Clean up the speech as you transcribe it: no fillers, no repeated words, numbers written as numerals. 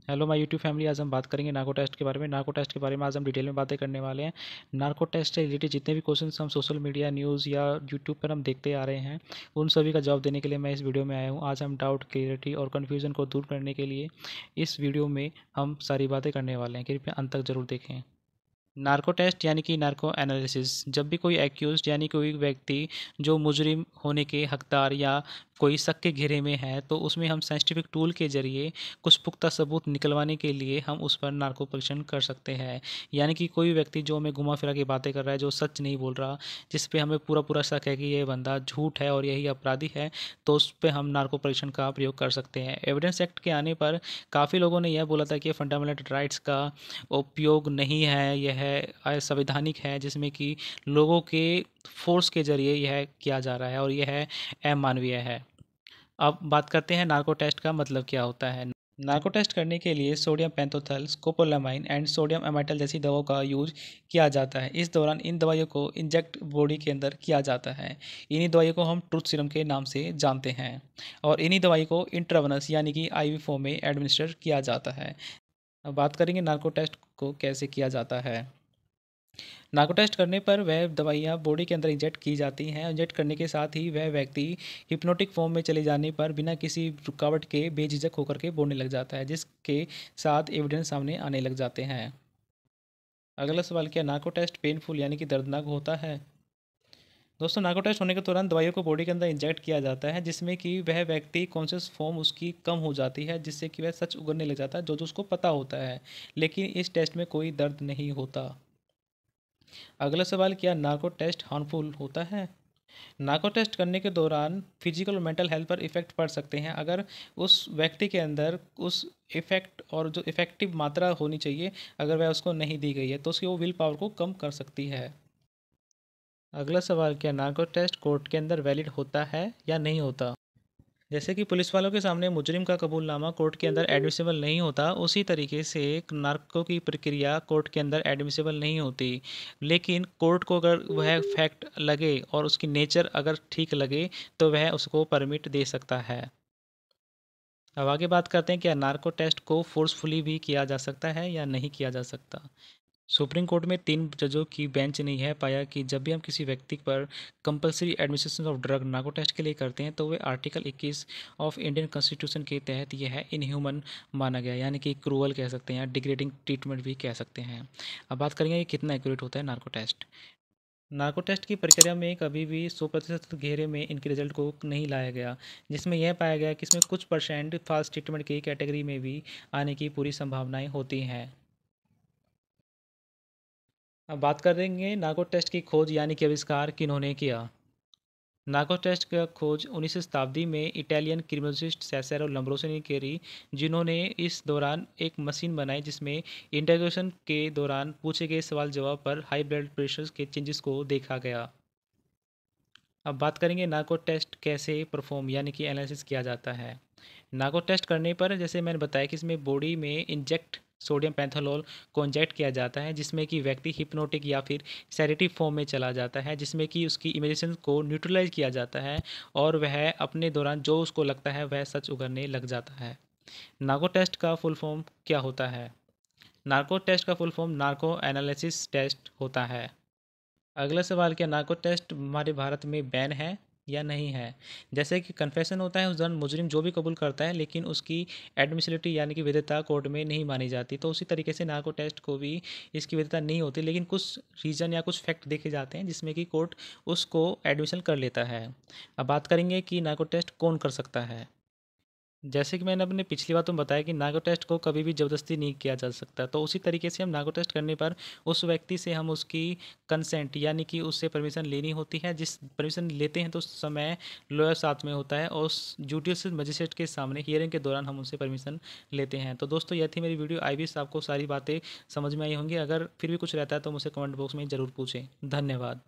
Hello my YouTube family. आज हम बात करेंगे नार्को टेस्ट के बारे में। नार्को टेस्ट के बारे में आज हम डिटेल में बातें करने वाले हैं। नार्को टेस्ट से रिलेटेड जितने भी क्वेश्चंस हम सोशल मीडिया, न्यूज़ या यूट्यूब पर हम देखते आ रहे हैं, उन सभी का जवाब देने के लिए मैं इस वीडियो में आया हूँ। आज हम डाउट, क्लियरिटी और कन्फ्यूज़न को दूर करने के लिए इस वीडियो में हम सारी बातें करने वाले हैं। कृपया अंत तक जरूर देखें। नार्को टेस्ट यानी कि नार्को एनालिसिस। जब भी कोई एक्यूज यानी कोई व्यक्ति जो मुजरिम होने के हकदार या कोई शक के घेरे में है, तो उसमें हम साइंटिफिक टूल के जरिए कुछ पुख्ता सबूत निकलवाने के लिए हम उस पर नार्को परीक्षण कर सकते हैं। यानी कि कोई व्यक्ति जो हमें घुमा फिरा के बातें कर रहा है, जो सच नहीं बोल रहा, जिस पे हमें पूरा पूरा शक है कि ये बंदा झूठ है और यही अपराधी है, तो उस पर हम नार्को परीक्षण का प्रयोग कर सकते हैं। एविडेंस एक्ट के आने पर काफ़ी लोगों ने यह बोला था कि फंडामेंटल राइट्स का उपयोग नहीं है, यह असंवैधानिक है, जिसमें कि लोगों के फोर्स के ज़रिए यह किया जा रहा है और यह अमानवीय है। अब बात करते हैं नार्को टेस्ट का मतलब क्या होता है। नार्को टेस्ट करने के लिए sodium pentothal, scopolamine and sodium amytal जैसी दवाओं का यूज किया जाता है। इस दौरान इन दवाइयों को इंजेक्ट बॉडी के अंदर किया जाता है। इन्हीं दवाइयों को हम ट्रूथ सीरम के नाम से जानते हैं और इन्हीं दवाई को इंट्रावेनस यानी कि आईवी फॉर्म में एडमिनिस्टर किया जाता है। अब बात करेंगे नार्को टेस्ट को कैसे किया जाता है। नार्को टेस्ट करने पर वह दवाइयाँ बॉडी के अंदर इंजेक्ट की जाती हैं। इंजेक्ट करने के साथ ही वह व्यक्ति हिप्नोटिक फॉर्म में चले जाने पर बिना किसी रुकावट के बेझिझक होकर के बोलने लग जाता है, जिसके साथ एविडेंस सामने आने लग जाते हैं। अगला सवाल, क्या नार्को टेस्ट पेनफुल यानी कि दर्दनाक होता है? दोस्तों, नार्को टेस्ट होने के दौरान दवाइयों को बॉडी के अंदर इंजेक्ट किया जाता है, जिसमें कि वह व्यक्ति कॉन्शियस फॉर्म उसकी कम हो जाती है, जिससे कि वह सच उगरने लग जाता है जो जो उसको पता होता है। लेकिन इस टेस्ट में कोई दर्द नहीं होता। अगला सवाल, क्या नार्को टेस्ट हार्मफुल होता है? नार्को टेस्ट करने के दौरान फिजिकल और मेंटल हेल्थ पर इफ़ेक्ट पड़ सकते हैं। अगर उस व्यक्ति के अंदर उस इफ़ेक्ट और जो इफ़ेक्टिव मात्रा होनी चाहिए, अगर वह उसको नहीं दी गई है, तो उसकी वो विल पावर को कम कर सकती है। अगला सवाल, क्या नार्को टेस्ट कोर्ट के अंदर वैलिड होता है या नहीं होता? जैसे कि पुलिस वालों के सामने मुजरिम का कबूलनामा कोर्ट के अंदर एडमिसिबल नहीं होता, उसी तरीके से एक नार्को की प्रक्रिया कोर्ट के अंदर एडमिसिबल नहीं होती। लेकिन कोर्ट को अगर वह फैक्ट लगे और उसकी नेचर अगर ठीक लगे, तो वह उसको परमिट दे सकता है। अब आगे बात करते हैं, क्या नार्को टेस्ट को फोर्सफुली भी किया जा सकता है या नहीं किया जा सकता। सुप्रीम कोर्ट में 3 जजों की बेंच ने यह पाया कि जब भी हम किसी व्यक्ति पर compulsory administration of drug narco test के लिए करते हैं, तो वे आर्टिकल 21 ऑफ इंडियन कॉन्स्टिट्यूशन के तहत यह इनह्यूमन माना गया, यानी कि क्रूअल कह सकते हैं या डिग्रेडिंग ट्रीटमेंट भी कह सकते हैं। अब बात करेंगे कि कितना एक्यूरेट होता है नार्को टेस्ट। नार्को टेस्ट की प्रक्रिया में कभी भी 100% घेरे में इनके रिजल्ट को नहीं लाया गया, जिसमें यह पाया गया कि इसमें कुछ परसेंट फास्ट ट्रीटमेंट की कैटेगरी में भी आने की पूरी संभावनाएं होती हैं। अब बात करेंगे नार्को टेस्ट की खोज यानी कि आविष्कार किन्होंने किया। नार्को टेस्ट का खोज 19वीं शताब्दी में इटालियन क्रिमिनोलॉजिस्ट सेसेरो लम्ब्रोसो ने करी, जिन्होंने इस दौरान एक मशीन बनाई जिसमें इंटरोगेशन के दौरान पूछे गए सवाल जवाब पर हाई ब्लड प्रेशर के चेंजेस को देखा गया। अब बात करेंगे नार्को टेस्ट कैसे परफॉर्म यानी कि एनालिसिस किया जाता है। नार्को टेस्ट करने पर जैसे मैंने बताया कि इसमें बॉडी में इंजेक्ट सोडियम पैंथोलोल को इंजेक्ट किया जाता है, जिसमें कि व्यक्ति हिप्नोटिक या फिर सेडेटिव फॉर्म में चला जाता है, जिसमें कि उसकी इमेजिनेशन को न्यूट्रलाइज किया जाता है और वह अपने दौरान जो उसको लगता है वह सच उगरने लग जाता है। नार्को टेस्ट का फुल फॉर्म क्या होता है? नार्को टेस्ट का full form narco analysis test होता है। अगला सवाल, क्या नार्को टेस्ट हमारे भारत में बैन है या नहीं है? जैसे कि कन्फेशन होता है उस दौरान मुजरिम जो भी कबूल करता है, लेकिन उसकी एडमिसिबिलिटी यानी कि वैधता कोर्ट में नहीं मानी जाती, तो उसी तरीके से नार्को टेस्ट को भी इसकी वैधता नहीं होती, लेकिन कुछ रीज़न या कुछ फैक्ट देखे जाते हैं जिसमें कि कोर्ट उसको एडमिशन कर लेता है। अब बात करेंगे कि नार्को टेस्ट कौन कर सकता है। जैसे कि मैंने अपने पिछली बातों में बताया कि नार्को टेस्ट को कभी भी ज़बरदस्ती नहीं किया जा सकता, तो उसी तरीके से हम नार्को टेस्ट करने पर उस व्यक्ति से हम उसकी कंसेंट यानी कि उससे परमिशन लेनी होती है। जिस परमिशन लेते हैं तो उस समय लॉयर साथ में होता है और उस जुडिशियल मजिस्ट्रेट के सामने हियरिंग के दौरान हम उनसे परमिशन लेते हैं। तो दोस्तों, यह थी मेरी वीडियो। आई विश आपको सारी बातें समझ में आई होंगी। अगर फिर भी कुछ रहता है तो मुझसे कमेंट बॉक्स में ज़रूर पूछें। धन्यवाद।